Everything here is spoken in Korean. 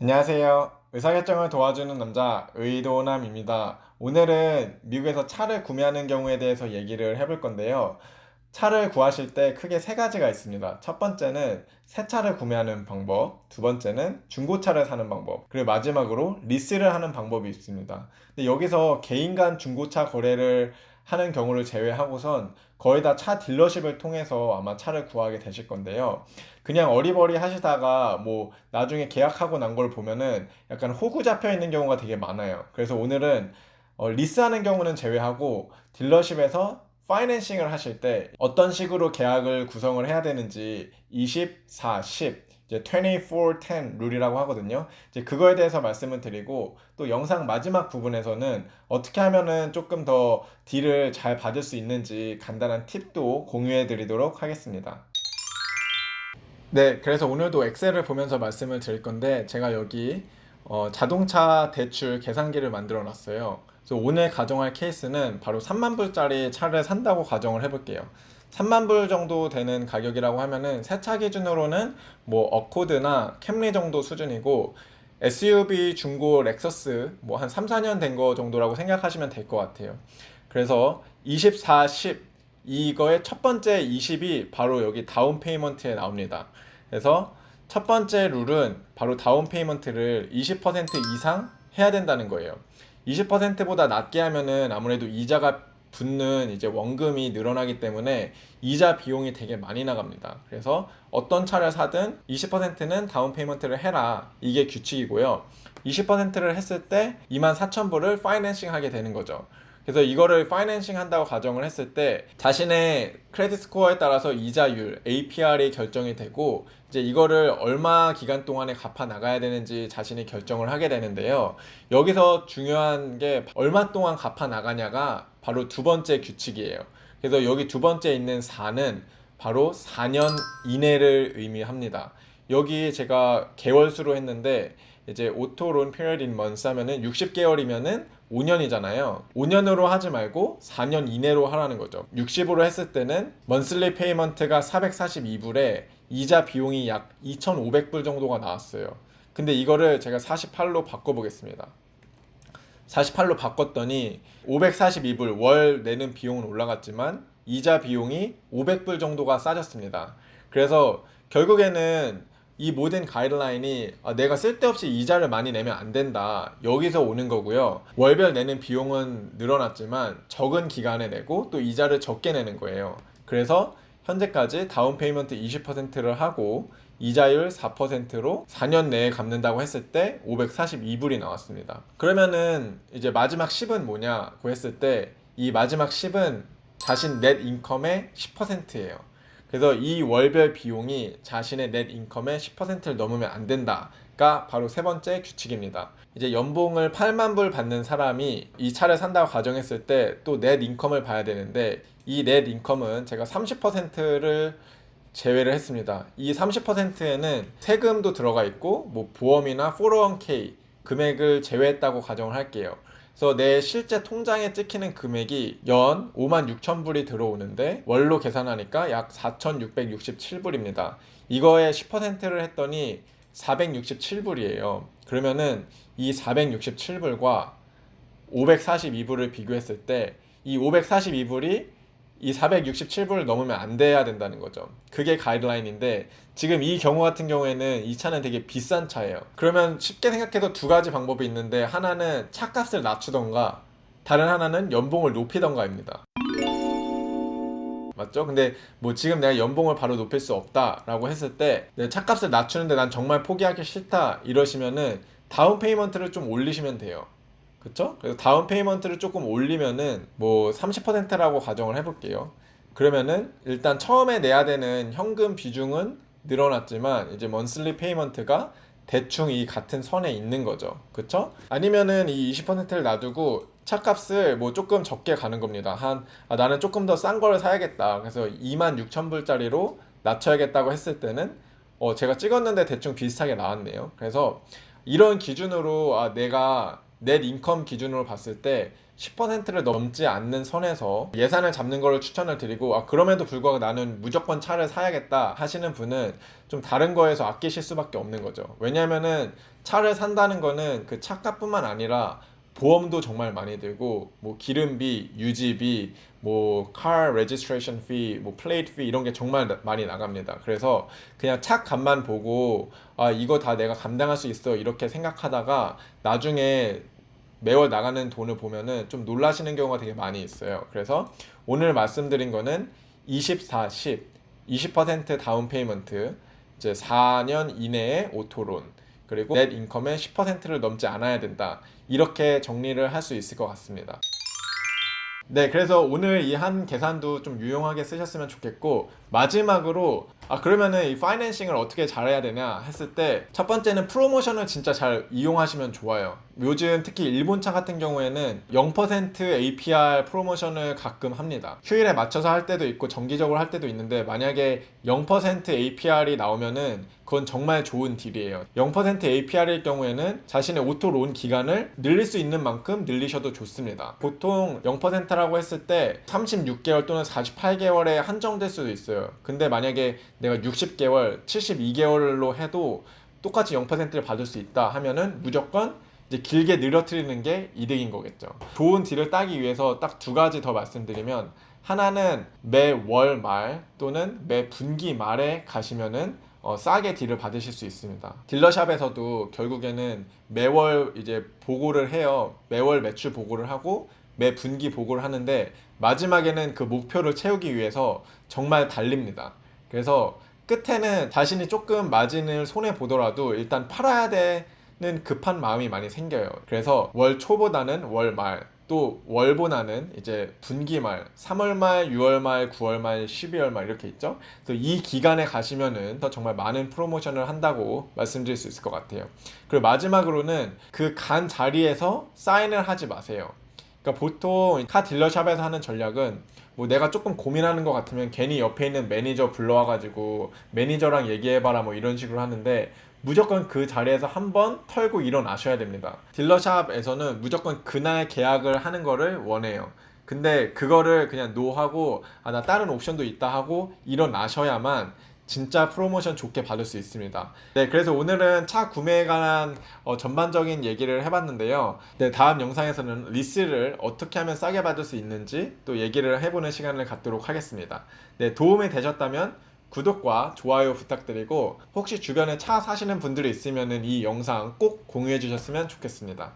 안녕하세요. 의사결정을 도와주는 남자 의도남입니다. 오늘은 미국에서 차를 구매하는 경우에 대해서 얘기를 해볼 건데요. 차를 구하실 때 크게 세 가지가 있습니다. 첫 번째는 새 차를 구매하는 방법, 두 번째는 중고차를 사는 방법, 그리고 마지막으로 리스를 하는 방법이 있습니다. 근데 여기서 개인 간 중고차 거래를 하는 경우를 제외하고선 거의 다 차 딜러십을 통해서 아마 차를 구하게 되실 건데요. 그냥 어리버리 하시다가 뭐 나중에 계약하고 난 걸 보면은 약간 호구 잡혀 있는 경우가 되게 많아요. 그래서 오늘은 리스하는 경우는 제외하고 딜러십에서 파이낸싱을 하실 때 어떤 식으로 계약을 구성을 해야 되는지 24, 10 이제 24, 10 룰이라고 하거든요. 이제 그거에 대해서 말씀을 드리고 또 영상 마지막 부분에서는 어떻게 하면은 조금 더 딜을 잘 받을 수 있는지 간단한 팁도 공유해 드리도록 하겠습니다. 네, 그래서 오늘도 엑셀을 보면서 말씀을 드릴 건데 제가 여기 자동차 대출 계산기를 만들어 놨어요. 그래서 오늘 가정할 케이스는 바로 3만 불짜리 차를 산다고 가정을 해볼게요. 3만 불 정도 되는 가격이라고 하면은 새 차 기준으로는 뭐 어코드나 캠리 정도 수준이고 SUV 중고 렉서스 뭐 한 3, 4년 된 거 정도라고 생각하시면 될 것 같아요. 그래서 24, 10 이거의 첫 번째 20이 바로 여기 다운 페이먼트에 나옵니다. 그래서 첫 번째 룰은 바로 다운 페이먼트를 20% 이상 해야 된다는 거예요. 20%보다 낮게 하면은 아무래도 이자가 붙는 이제 원금이 늘어나기 때문에 이자 비용이 되게 많이 나갑니다. 그래서 어떤 차를 사든 20%는 다운 페이먼트를 해라. 이게 규칙이고요. 20%를 했을 때 24,000불을 파이낸싱 하게 되는 거죠. 그래서 이거를 파이낸싱 한다고 가정을 했을 때 자신의 크레딧 스코어에 따라서 이자율, APR이 결정이 되고 이제 이거를 얼마 기간 동안에 갚아 나가야 되는지 자신이 결정을 하게 되는데요. 여기서 중요한 게 얼마 동안 갚아 나가냐가 바로 두 번째 규칙이에요. 그래서 여기 두 번째 있는 4는 바로 4년 이내를 의미합니다. 여기 제가 개월수로 했는데 이제 오토론 피리어드 인 먼스 하면은 60개월이면은 5년이잖아요. 5년으로 하지 말고 4년 이내로 하라는 거죠. 60으로 했을 때는 먼슬리 페이먼트가 442불에 이자 비용이 약 2,500불 정도가 나왔어요. 근데 이거를 제가 48로 바꿔보겠습니다. 48로 바꿨더니 542불 월 내는 비용은 올라갔지만 이자 비용이 500불 정도가 싸졌습니다. 그래서 결국에는 이 모든 가이드라인이 내가 쓸데없이 이자를 많이 내면 안 된다. 여기서 오는 거고요. 월별 내는 비용은 늘어났지만 적은 기간에 내고 또 이자를 적게 내는 거예요. 그래서 현재까지 다운 페이먼트 20%를 하고 이자율 4%로 4년 내에 갚는다고 했을 때 542불이 나왔습니다. 그러면은 이제 마지막 10은 뭐냐고 했을 때 이 마지막 10은 자신 넷 인컴의 10%예요. 그래서 이 월별 비용이 자신의 넷 인컴의 10%를 넘으면 안 된다가 바로 세 번째 규칙입니다. 이제 연봉을 8만 불 받는 사람이 이 차를 산다고 가정했을 때 또 넷 인컴을 봐야 되는데 이 넷 인컴은 제가 30%를 제외를 했습니다. 이 30%에는 세금도 들어가 있고 뭐 보험이나 401k 금액을 제외했다고 가정을 할게요. 그래서 내 실제 통장에 찍히는 금액이 연 56,000불이 들어오는데 월로 계산하니까 약 4,667불입니다. 이거에 10%를 했더니 467불이에요. 그러면은 이 467불과 542불을 비교했을 때 이 542불이 이 467불을 넘으면 안 돼야 된다는 거죠. 그게 가이드라인인데 지금 이 경우 같은 경우에는 이 차는 되게 비싼 차예요. 그러면 쉽게 생각해도 두 가지 방법이 있는데 하나는 차값을 낮추던가 다른 하나는 연봉을 높이던가입니다. 맞죠? 근데 뭐 지금 내가 연봉을 바로 높일 수 없다라고 했을 때 내 차값을 낮추는데 난 정말 포기하기 싫다 이러시면은 다운 페이먼트를 좀 올리시면 돼요. 그쵸? 그래서 다운 페이먼트를 조금 올리면은 뭐 30%라고 가정을 해볼게요. 그러면은 일단 처음에 내야 되는 현금 비중은 늘어났지만 이제 먼슬리 페이먼트가 대충 이 같은 선에 있는 거죠. 그쵸? 아니면은 이 20%를 놔두고 차값을 뭐 조금 적게 가는 겁니다. 나는 조금 더 싼 거를 사야겠다. 그래서 26,000불짜리로 낮춰야겠다고 했을 때는 제가 찍었는데 대충 비슷하게 나왔네요. 그래서 이런 기준으로 내가 넷 인컴 기준으로 봤을 때 10%를 넘지 않는 선에서 예산을 잡는 거를 추천을 드리고, 그럼에도 불구하고 나는 무조건 차를 사야겠다 하시는 분은 좀 다른 거에서 아끼실 수밖에 없는 거죠. 왜냐면은 차를 산다는 거는 그 차값뿐만 아니라 보험도 정말 많이 들고, 뭐 기름비, 유지비, 뭐 car registration fee, 뭐 plate fee 이런 게 정말 많이 나갑니다. 그래서 그냥 차 값만 보고 이거 다 내가 감당할 수 있어 이렇게 생각하다가 나중에 매월 나가는 돈을 보면은 좀 놀라시는 경우가 되게 많이 있어요. 그래서 오늘 말씀드린 거는 24, 10, 20% 다운 페이먼트, 이제 4년 이내에 오토론, 그리고 넷 인컴의 10%를 넘지 않아야 된다. 이렇게 정리를 할 수 있을 것 같습니다. 네, 그래서 오늘 이 한 계산도 좀 유용하게 쓰셨으면 좋겠고, 마지막으로 그러면은 이 파이낸싱을 어떻게 잘해야 되냐 했을 때, 첫 번째는 프로모션을 진짜 잘 이용하시면 좋아요. 요즘 특히 일본차 같은 경우에는 0% APR 프로모션을 가끔 합니다. 휴일에 맞춰서 할 때도 있고 정기적으로 할 때도 있는데, 만약에 0% APR이 나오면은 그건 정말 좋은 딜이에요. 0% APR일 경우에는 자신의 오토론 기간을 늘릴 수 있는 만큼 늘리셔도 좋습니다. 보통 0%라고 했을 때 36개월 또는 48개월에 한정될 수도 있어요. 근데 만약에 내가 60개월, 72개월로 해도 똑같이 0%를 받을 수 있다 하면은 무조건 이제 길게 늘어뜨리는 게 이득인 거겠죠. 좋은 딜을 따기 위해서 딱 두 가지 더 말씀드리면, 하나는 매월 말 또는 매 분기 말에 가시면은 싸게 딜을 받으실 수 있습니다. 딜러샵에서도 결국에는 매월 이제 보고를 해요. 매월 매출 보고를 하고 매 분기 보고를 하는데, 마지막에는 그 목표를 채우기 위해서 정말 달립니다. 그래서 끝에는 자신이 조금 마진을 손해 보더라도 일단 팔아야 되는 급한 마음이 많이 생겨요. 그래서 월 초보다는 월 말, 또 월보다는 이제 분기 말, 3월 말, 6월 말, 9월 말, 12월 말 이렇게 있죠. 그래서 이 기간에 가시면은 더 정말 많은 프로모션을 한다고 말씀드릴 수 있을 것 같아요. 그리고 마지막으로는 그 간 자리에서 사인을 하지 마세요. 그러니까 보통 카 딜러샵에서 하는 전략은, 뭐 내가 조금 고민하는 것 같으면 괜히 옆에 있는 매니저 불러와가지고 매니저랑 얘기해봐라 뭐 이런 식으로 하는데, 무조건 그 자리에서 한번 털고 일어나셔야 됩니다. 딜러샵에서는 무조건 그날 계약을 하는 거를 원해요. 근데 그거를 그냥 노하고 나 다른 옵션도 있다 하고 일어나셔야만 진짜 프로모션 좋게 받을 수 있습니다. 네, 그래서 오늘은 차 구매에 관한 전반적인 얘기를 해봤는데요. 네, 다음 영상에서는 리스를 어떻게 하면 싸게 받을 수 있는지 또 얘기를 해보는 시간을 갖도록 하겠습니다. 네, 도움이 되셨다면 구독과 좋아요 부탁드리고, 혹시 주변에 차 사시는 분들이 있으면 이 영상 꼭 공유해 주셨으면 좋겠습니다.